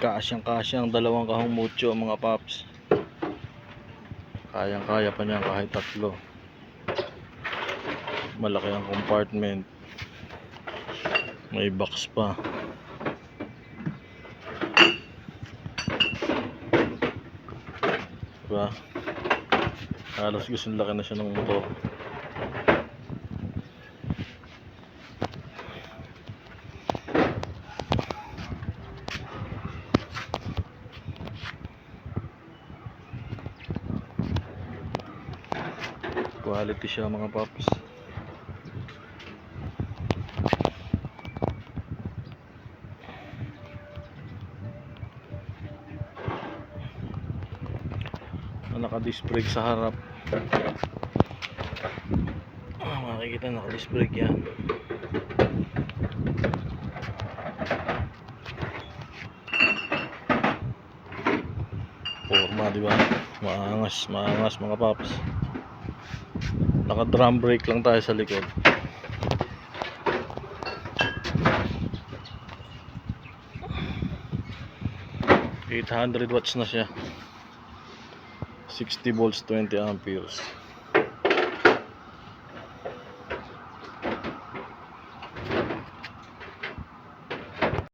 kasyang dalawang kahong mucho mga paps. Kayang kaya pa niyan kahit tatlo. Malaki ang compartment, may box pa. Diba? Halos gustong laki na siya ng motor. Quality siya mga paps. Naka-disc brake sa harap. Makikita naka-disc brake yan. Forma, di ba? Maangas mga paps. Naka-drum brake lang tayo sa likod. ₱800 na siya. 60 volts, 20 amperes.